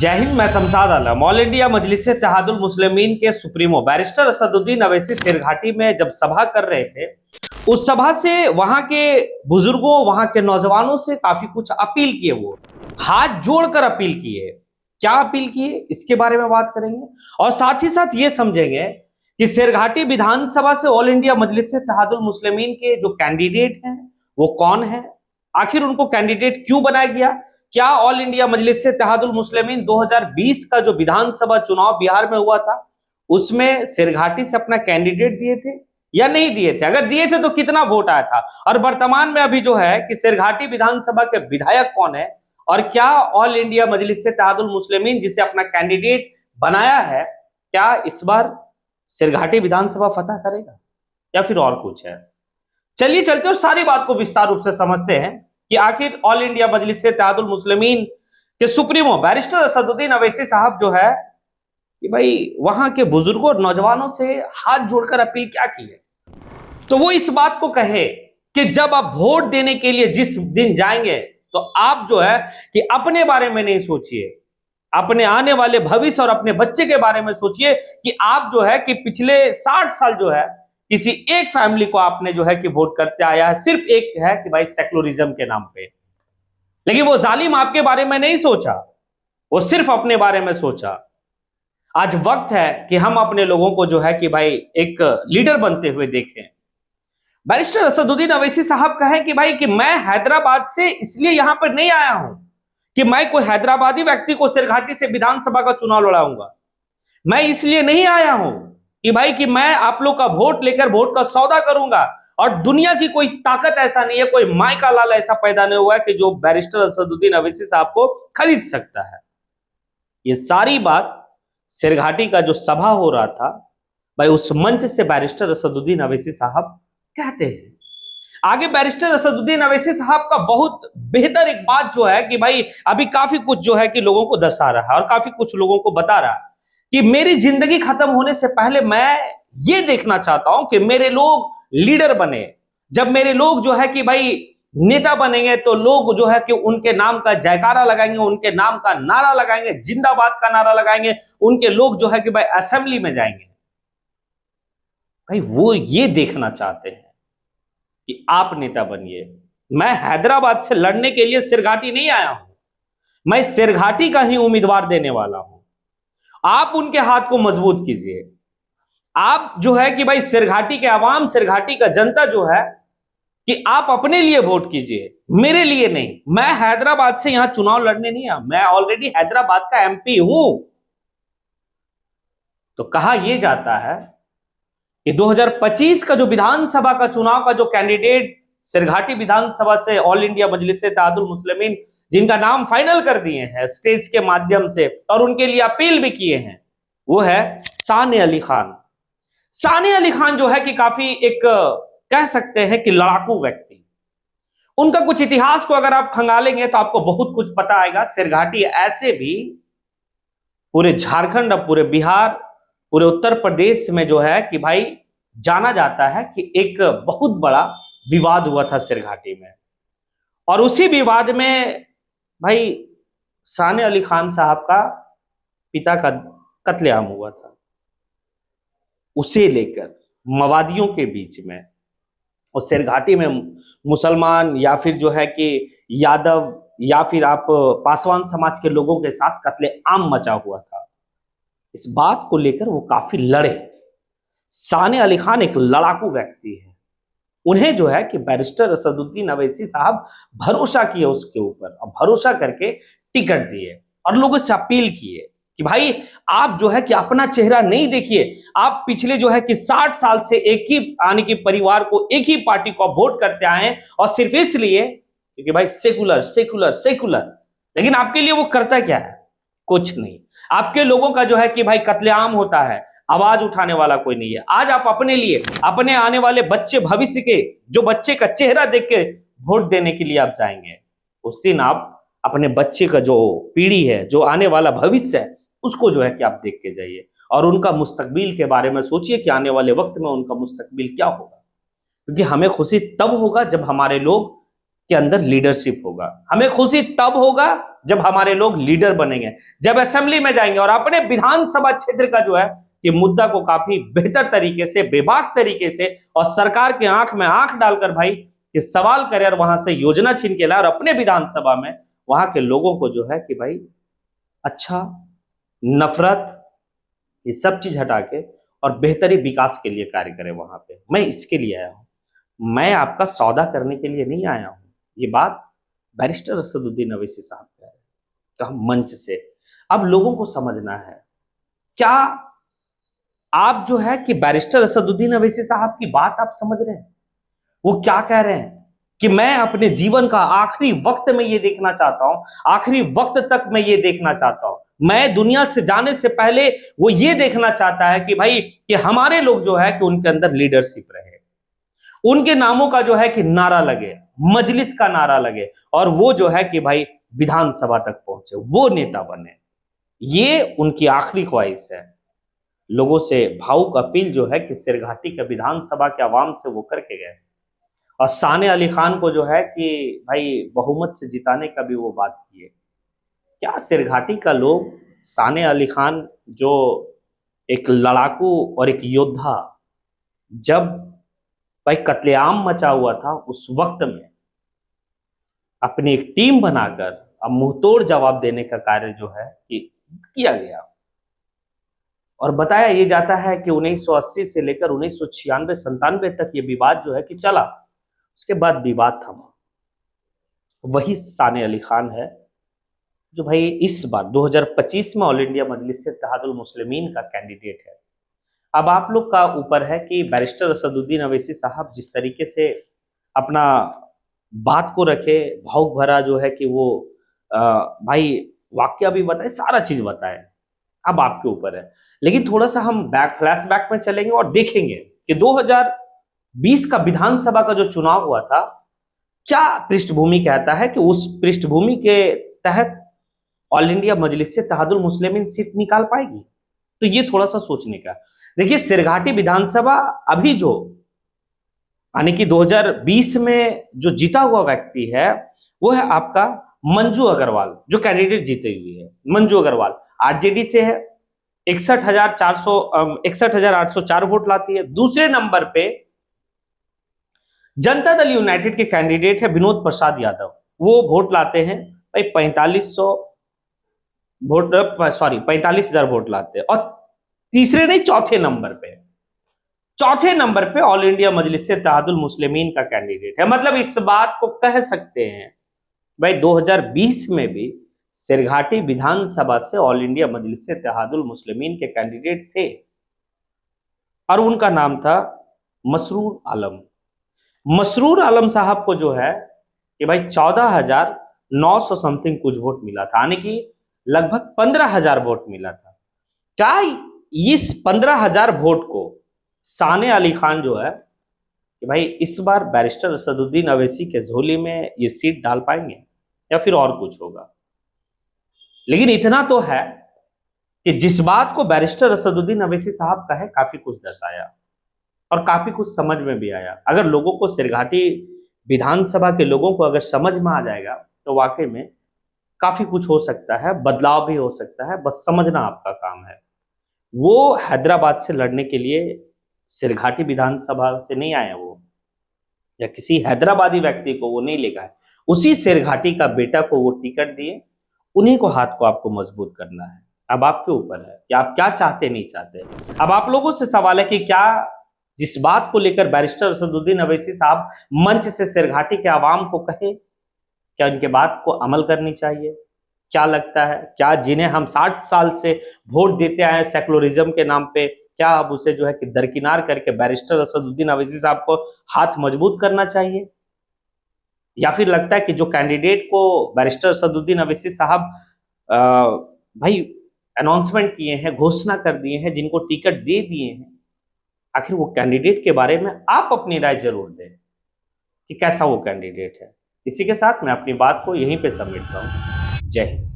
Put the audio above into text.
जय हिंद। मैं शमशाद आलम। All India मजलिस इत्तेहादुल मुस्लिमीन के सुप्रीमो बैरिस्टर असदुद्दीन अवैसी शेरघाटी में जब सभा कर रहे थे, उस सभा से वहां के बुजुर्गों, वहां के नौजवानों से काफी कुछ अपील किए। वो हाथ जोड़कर अपील किए। क्या अपील किए, इसके बारे में बात करेंगे और साथ ही साथ ये समझेंगे कि शेरघाटी विधानसभा से ऑल इंडिया मजलिस इत्तेहादुल मुस्लिमीन के जो कैंडिडेट हैं वो कौन है, आखिर उनको कैंडिडेट क्यों बनाया गया, क्या ऑल इंडिया मजलिस इत्तेहादुल मुस्लिमीन 2020 का जो विधानसभा चुनाव बिहार में हुआ था उसमें शेरघाटी से अपना कैंडिडेट दिए थे या नहीं दिए थे, अगर दिए थे तो कितना वोट आया था, और वर्तमान में अभी जो है कि शेरघाटी विधानसभा के विधायक कौन है, और क्या ऑल इंडिया मजलिस इत्तेहादुल मुस्लिमीन जिसे अपना कैंडिडेट बनाया है क्या इस बार शेरघाटी विधानसभा फतह करेगा या फिर और कुछ है। चलिए चलते और सारी बात को विस्तार रूप से समझते हैं कि आखिर ऑल इंडिया मजलिस इत्तेहादुल मुस्लिमीन के सुप्रीमो बैरिस्टर असदुद्दीन अवैसी साहब जो है कि भाई वहां के बुजुर्गों और नौजवानों से हाथ जोड़कर अपील क्या की है। तो वो इस बात को कहे कि जब आप वोट देने के लिए जिस दिन जाएंगे तो आप जो है कि अपने बारे में नहीं सोचिए, अपने आने वाले भविष्य और अपने बच्चे के बारे में सोचिए कि आप जो है कि पिछले 60 साल जो है किसी एक फैमिली को आपने जो है कि वोट करते आया है, सिर्फ एक है कि भाई सेकुलरिज्म के नाम पे, लेकिन वो जालिम आपके बारे में नहीं सोचा, वो सिर्फ अपने बारे में सोचा। आज वक्त है कि हम अपने लोगों को जो है कि भाई एक लीडर बनते हुए देखें। बैरिस्टर असदुद्दीन अवैसी साहब कहें कि भाई कि मैं हैदराबाद से इसलिए यहां पर नहीं आया हूं कि मैं कोई हैदराबादी व्यक्ति को शेरघाटी से विधानसभा का चुनाव लड़ाऊंगा। मैं इसलिए नहीं आया हूं कि भाई कि मैं आप लोग का वोट लेकर वोट का सौदा करूंगा, और दुनिया की कोई ताकत ऐसा नहीं है, कोई माई का लाल ऐसा पैदा नहीं हुआ है कि जो बैरिस्टर असदुद्दीन अवैसी साहब को खरीद सकता है। ये सारी बात शेरघाटी का जो सभा हो रहा था भाई उस मंच से बैरिस्टर असदुद्दीन अवैसी साहब कहते हैं। आगे बैरिस्टर असदुद्दीन अवैसी साहब का बहुत बेहतर एक बात जो है कि भाई अभी काफी कुछ जो है कि लोगों को दर्शा रहा है और काफी कुछ लोगों को बता रहा है कि मेरी जिंदगी खत्म होने से पहले मैं ये देखना चाहता हूं कि मेरे लोग लीडर बने। जब मेरे लोग जो है कि भाई नेता बनेंगे तो लोग जो है कि उनके नाम का जयकारा लगाएंगे, उनके नाम का नारा लगाएंगे, जिंदाबाद का नारा लगाएंगे, उनके लोग जो है कि भाई असेंबली में जाएंगे। भाई वो ये देखना चाहते हैं कि आप नेता बनिए। मैं हैदराबाद से लड़ने के लिए शेरघाटी नहीं आया हूं, मैं शेरघाटी का ही उम्मीदवार देने वाला हूं। आप उनके हाथ को मजबूत कीजिए। आप जो है कि भाई शेरघाटी के आवाम, शेरघाटी का जनता जो है कि आप अपने लिए वोट कीजिए, मेरे लिए नहीं। मैं हैदराबाद से यहां चुनाव लड़ने नहीं आया, मैं ऑलरेडी हैदराबाद का एमपी हूं। तो कहा यह जाता है कि 2025 का जो विधानसभा का चुनाव का जो कैंडिडेट शेरघाटी विधानसभा से ऑल इंडिया मजलिस इत्तेहादुल मुस्लिमीन जिनका नाम फाइनल कर दिए हैं स्टेज के माध्यम से और उनके लिए अपील भी किए हैं, वो है साने अली खान। साने अली खान जो है कि काफी एक कह सकते हैं कि लड़ाकू व्यक्ति। उनका कुछ इतिहास को अगर आप खंगालेंगे तो आपको बहुत कुछ पता आएगा। शेरघाटी ऐसे भी पूरे झारखंड, अब पूरे बिहार, पूरे उत्तर प्रदेश में जो है कि भाई जाना जाता है कि एक बहुत बड़ा विवाद हुआ था शेरघाटी में, और उसी विवाद में भाई साने अली खान साहब का पिता का कत्लेआम हुआ था। उसे लेकर मवादियों के बीच में और शेरघाटी में मुसलमान या फिर जो है कि यादव या फिर आप पासवान समाज के लोगों के साथ कत्लेआम मचा हुआ था। इस बात को लेकर वो काफी लड़े। साने अली खान एक लड़ाकू व्यक्ति है। उन्हें जो है कि बैरिस्टर असदुद्दीन अवैसी साहब भरोसा किए उसके ऊपर, और भरोसा करके टिकट दिए और लोगों से अपील किए कि भाई आप जो है कि अपना चेहरा नहीं देखिए, आप पिछले जो है कि 60 साल से एक ही आने की परिवार को, एक ही पार्टी को वोट करते आए हैं, और सिर्फ इसलिए क्योंकि भाई सेकुलर सेकुलर सेकुलर, लेकिन आपके लिए वो करता क्या है? कुछ नहीं। आपके लोगों का जो है कि भाई कत्लेआम होता है, आवाज उठाने वाला कोई नहीं है। आज आप अपने लिए, अपने आने वाले बच्चे, भविष्य के जो बच्चे का चेहरा देख के वोट देने के लिए आप जाएंगे, उस दिन आप अपने बच्चे का जो पीढ़ी है, जो आने वाला भविष्य है, उसको जो है कि आप देख के जाइए और उनका मुस्तकबिल के बारे में सोचिए कि आने वाले वक्त में उनका मुस्तकबिल क्या होगा। क्योंकि हमें खुशी तब होगा जब हमारे लोग के अंदर लीडरशिप होगा, हमें खुशी तब होगा जब हमारे लोग लीडर बनेंगे, जब असेंबली में जाएंगे और अपने विधानसभा क्षेत्र का जो है कि मुद्दा को काफी बेहतर तरीके से, बेबाक तरीके से और सरकार के आंख में आंख डालकर भाई कि सवाल करे और वहां से योजना छीन के लाए और अपने विधानसभा में वहां के लोगों को जो है कि भाई अच्छा, नफरत, ये सब चीज हटा के और बेहतरी विकास के लिए कार्य करे वहां पे। मैं इसके लिए आया हूं, मैं आपका सौदा करने के लिए नहीं आया हूं। ये बात बैरिस्टर असदुद्दीन अवैसी साहब का है, कहा मंच से। अब लोगों को समझना है, क्या आप जो है कि बैरिस्टर असदुद्दीन अवैसी साहब की बात आप समझ रहे हैं? वो क्या कह रहे हैं कि मैं अपने जीवन का आखिरी वक्त में ये देखना चाहता हूं, आखिरी वक्त तक मैं ये देखना चाहता हूं, मैं दुनिया से जाने से पहले वो ये देखना चाहता है कि भाई कि हमारे लोग जो है कि उनके अंदर लीडरशिप रहे, उनके नामों का जो है कि नारा लगे, मजलिस का नारा लगे और वो जो है कि भाई विधानसभा तक पहुंचे, वो नेता बने। ये उनकी आखिरी ख्वाहिश है। लोगों से भावुक अपील जो है कि सिरघाटी के विधानसभा के आवाम से वो करके गए और साने अली खान को जो है कि भाई बहुमत से जिताने का भी वो बात किए। क्या सिरघाटी का लोग साने अली खान जो एक लड़ाकू और एक योद्धा, जब भाई कत्लेआम मचा हुआ था उस वक्त में अपनी एक टीम बनाकर अब मुंहतोड़ जवाब देने का कार्य जो है कि किया गया और बताया ये जाता है कि 1980 से लेकर 1996-97 तक ये विवाद जो है कि चला, उसके बाद विवाद थमा। वही साने अली खान है जो भाई इस बार 2025 में ऑल इंडिया मजलिस इत्तेहादुल मुस्लिमीन का कैंडिडेट है। अब आप लोग का ऊपर है कि बैरिस्टर असदुद्दीन अवैसी साहब जिस तरीके से अपना बात को रखे, भावुक भरा जो है कि वो भाई वाक्य भी बताए, सारा चीज बताए, अब आपके ऊपर है। लेकिन थोड़ा सा हम फ्लैशबैक में चलेंगे और देखेंगे कि 2020 का विधानसभा का जो चुनाव हुआ था, क्या पृष्ठभूमि कहता है कि उस पृष्ठभूमि के तहत ऑल इंडिया मजलिस इत्तेहादुल मुस्लिमीन सीट निकाल पाएगी? तो ये थोड़ा सा सोचने का। देखिए, सिरघाटी विधानसभा अभी जो यानी कि 2020 में जो जीता हुआ व्यक्ति है वो है आपका मंजू अग्रवाल, जो कैंडिडेट जीते हुए है। मंजू अग्रवाल आरजेडी से है, 61,804 वोट लाती है। दूसरे नंबर पे जनता दल यूनाइटेड के कैंडिडेट है विनोद प्रसाद यादव, वो वोट लाते हैं भाई 45,000 वोट लाते हैं। और तीसरे नहीं, चौथे नंबर पे ऑल इंडिया मजलिस इत्तेहादुल मुस्लिमीन का कैंडिडेट है। मतलब इस बात को कह सकते हैं भाई 2020 में भी सिरघाटी विधानसभा से ऑल इंडिया मजलिस इत्तेहादुल मुस्लिमीन के कैंडिडेट थे और उनका नाम था मसरूर आलम। मसरूर आलम साहब को जो है कि भाई 14,900 समथिंग कुछ वोट मिला था, यानी कि लगभग 15,000 वोट मिला था। क्या इस 15,000 वोट को साने अली खान जो है कि भाई इस बार बैरिस्टर असदुद्दीन अवैसी के झोली में ये सीट डाल पाएंगे या फिर और कुछ होगा? लेकिन इतना तो है कि जिस बात को बैरिस्टर असदुद्दीन अवैसी साहब का है, काफी कुछ दर्शाया और काफी कुछ समझ में भी आया। अगर लोगों को, सिरघाटी विधानसभा के लोगों को अगर समझ में आ जाएगा तो वाकई में काफी कुछ हो सकता है, बदलाव भी हो सकता है। बस समझना आपका काम है। वो हैदराबाद से लड़ने के लिए सिरघाटी विधानसभा से नहीं आए वो, या किसी हैदराबादी व्यक्ति को वो नहीं लेगा है, उसी सिरघाटी का बेटा को वो टिकट दिए, उन्हीं को हाथ को आपको मजबूत करना है। अब आपके ऊपर है कि आप क्या चाहते नहीं चाहते। अब आप लोगों से सवाल है कि क्या जिस बात को लेकर बैरिस्टर असदुद्दीन अवैसी साहब मंच से सिरघाटी के आवाम को कहे, क्या उनके बात को अमल करनी चाहिए? क्या लगता है, क्या जिन्हें हम 60 साल से वोट देते आए सेकुलरिज्म के नाम पे, क्या अब उसे जो है कि दरकिनार करके बैरिस्टर असदुद्दीन अवैसी साहब को हाथ मजबूत करना चाहिए? या फिर लगता है कि जो कैंडिडेट को बैरिस्टर असदुद्दीन अवैसी साहब भाई अनाउंसमेंट किए हैं, घोषणा कर दिए हैं, जिनको टिकट दे दिए हैं, आखिर वो कैंडिडेट के बारे में आप अपनी राय जरूर दें कि कैसा वो कैंडिडेट है। इसी के साथ मैं अपनी बात को यहीं पे समेटता हूं। जय हिंद।